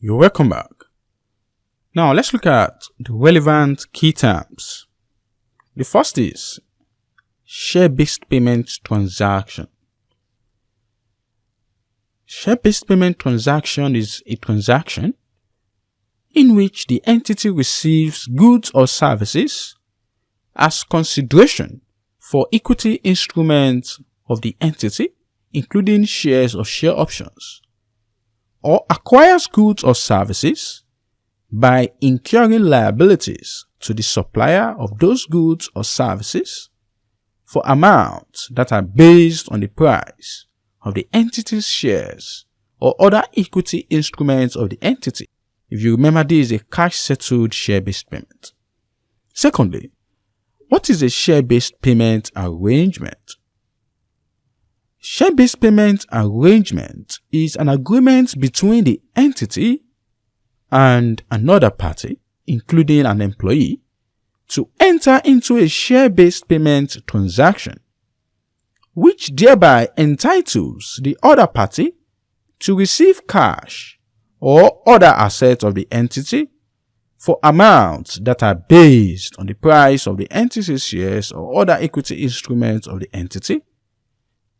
You're welcome back. Now let's look at the relevant key terms. The first is share-based payment transaction. Share-based payment transaction is a transaction in which the entity receives goods or services as consideration for equity instruments of the entity, including shares or share options, or acquires goods or services by incurring liabilities to the supplier of those goods or services for amounts that are based on the price of the entity's shares or other equity instruments of the entity. If you remember, this is a cash-settled share-based payment. Secondly, what is a share-based payment arrangement? Share-based payment arrangement is an agreement between the entity and another party, including an employee, to enter into a share-based payment transaction, which thereby entitles the other party to receive cash or other assets of the entity for amounts that are based on the price of the entity's shares or other equity instruments of the entity,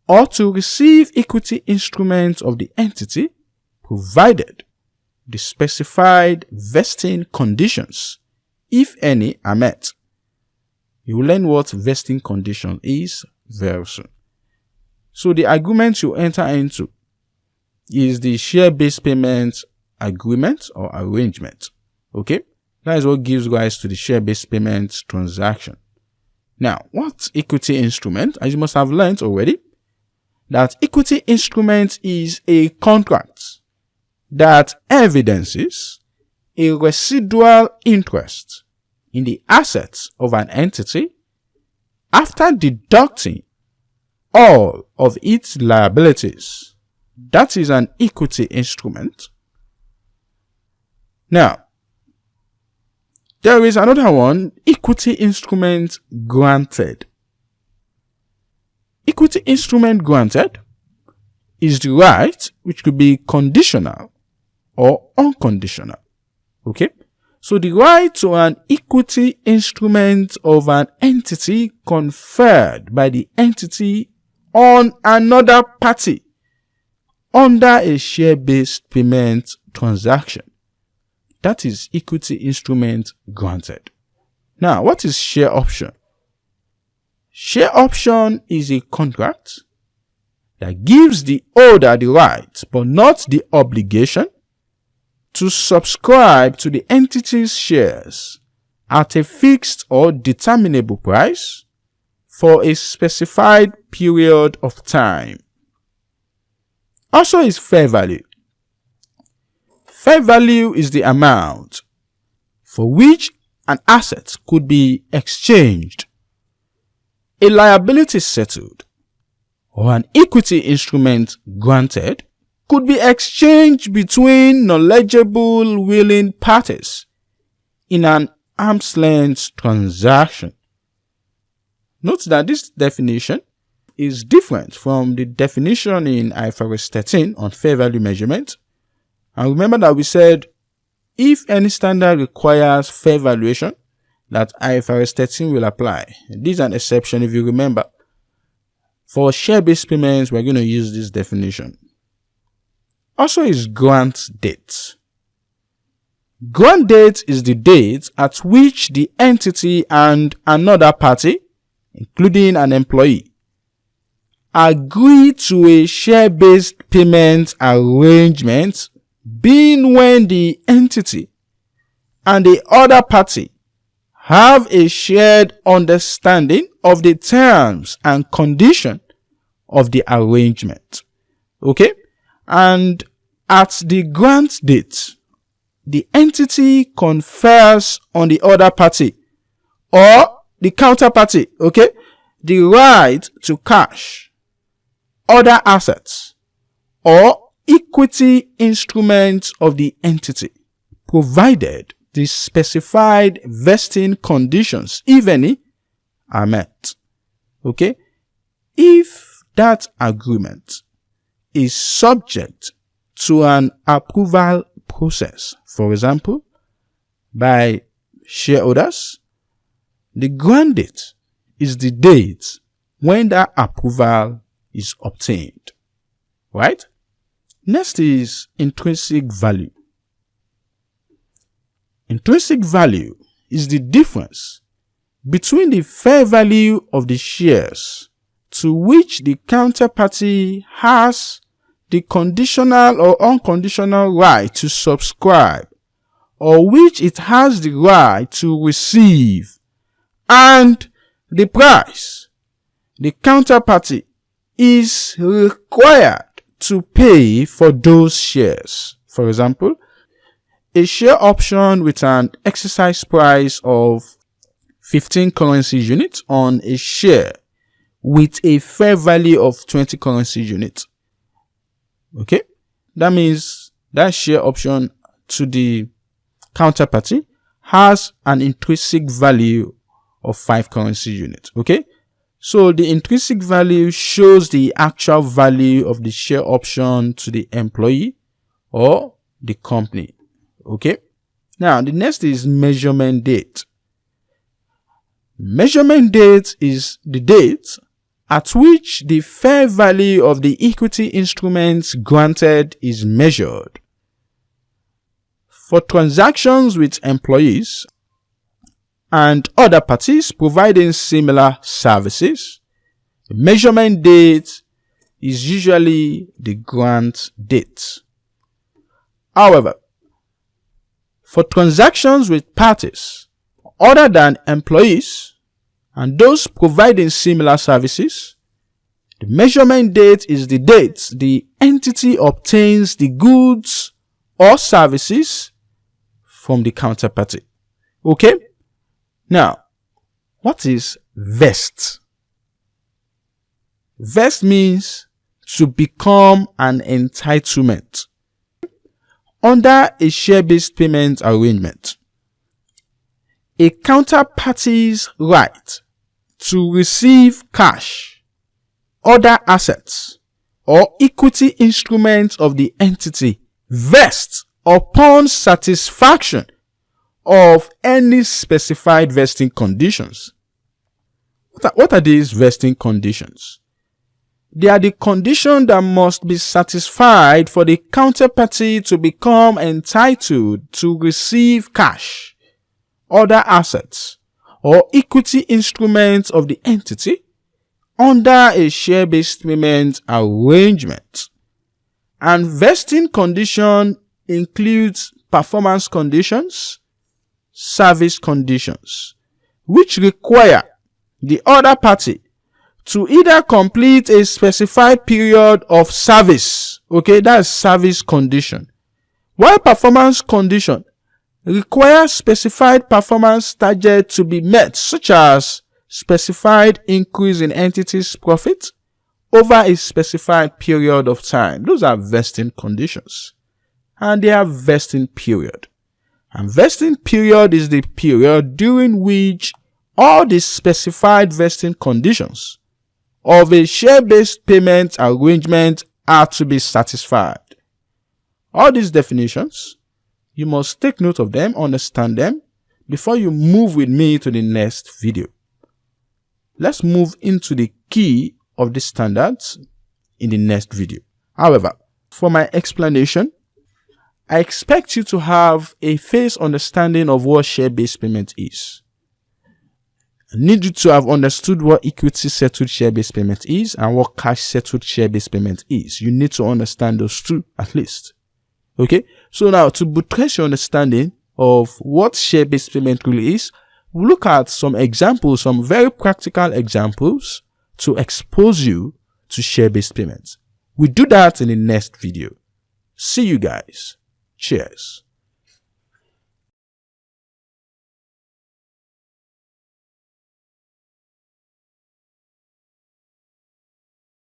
or to receive equity instruments of the entity provided the specified vesting conditions, if any, are met. You will learn what vesting condition is very soon. So the agreement you enter into is the share-based payment agreement or arrangement. Okay? That is what gives rise to the share-based payment transaction. Now, what's equity instrument? As you must have learned already, that equity instrument is a contract that evidences a residual interest in the assets of an entity after deducting all of its liabilities. That is an equity instrument. Now, there is another one, equity instrument granted. Equity instrument granted is the right which could be conditional or unconditional. Okay? So the right to an equity instrument of an entity conferred by the entity on another party under a share-based payment transaction. That is equity instrument granted. Now, what is share option? Share option is a contract that gives the holder the right, but not the obligation, to subscribe to the entity's shares at a fixed or determinable price for a specified period of time. Also is fair value. Fair value is the amount for which an asset could be exchanged, a liability settled, or an equity instrument granted could be exchanged between knowledgeable willing parties in an arm's length transaction. Note that this definition is different from the definition in IFRS 13 on fair value measurement. And remember that we said if any standard requires fair valuation, that IFRS 13 will apply. This is an exception if you remember. For share-based payments, we're going to use this definition. Also is grant date. Grant date is the date at which the entity and another party, including an employee, agree to a share-based payment arrangement, being when the entity and the other party have a shared understanding of the terms and condition of the arrangement. Okay? And at the grant date, the entity confers on the other party or the counterparty, okay, the right to cash, other assets, or equity instruments of the entity, provided the specified vesting conditions, if any, are met. Okay? If that agreement is subject to an approval process. For example, by shareholders, the grant date is the date when that approval is obtained, right? Next is intrinsic value. Intrinsic value is the difference between the fair value of the shares to which the counterparty has the conditional or unconditional right to subscribe, or which it has the right to receive, and the price the counterparty is required to pay for those shares. For example, a share option with an exercise price of 15 currency units on a share with a fair value of 20 currency units. Okay, that means that share option to the counterparty has an intrinsic value of 5 currency units. Okay, so the intrinsic value shows the actual value of the share option to the employee or the company. Okay, now the next is measurement date. Measurement date is the date at which the fair value of the equity instruments granted is measured. For transactions with employees and other parties providing similar services, the measurement date is usually the grant date. However, for transactions with parties other than employees and those providing similar services, the measurement date is the date the entity obtains the goods or services from the counterparty. Okay? Now, what is vest? Vest means to become an entitlement under a share-based payment arrangement. A counterparty's right to receive cash, other assets, or equity instruments of the entity vests upon satisfaction of any specified vesting conditions. What are these vesting conditions? They are the conditions that must be satisfied for the counterparty to become entitled to receive cash, other assets, or equity instruments of the entity under a share-based payment arrangement. And vesting condition includes performance conditions, service conditions, which require the other party to either complete a specified period of service. Okay, that's service condition. While performance condition requires specified performance targets to be met, such as specified increase in entity's profit over a specified period of time. Those are vesting conditions. And they have vesting period. And vesting period is the period during which all the specified vesting conditions of a share-based payment arrangement are to be satisfied. All these definitions, you must take note of them, understand them, before you move with me to the next video. Let's move into the key of the standards in the next video. However, for my explanation, I expect you to have a phase understanding of what share-based payment is. I need you to have understood what equity settled share-based payment is and what cash settled share-based payment is. You need to understand those two at least. Okay? So now, to buttress your understanding of what share-based payment really is, we'll look at some examples, some very practical examples to expose you to share-based payments. We'll do that in the next video. See you guys. Cheers.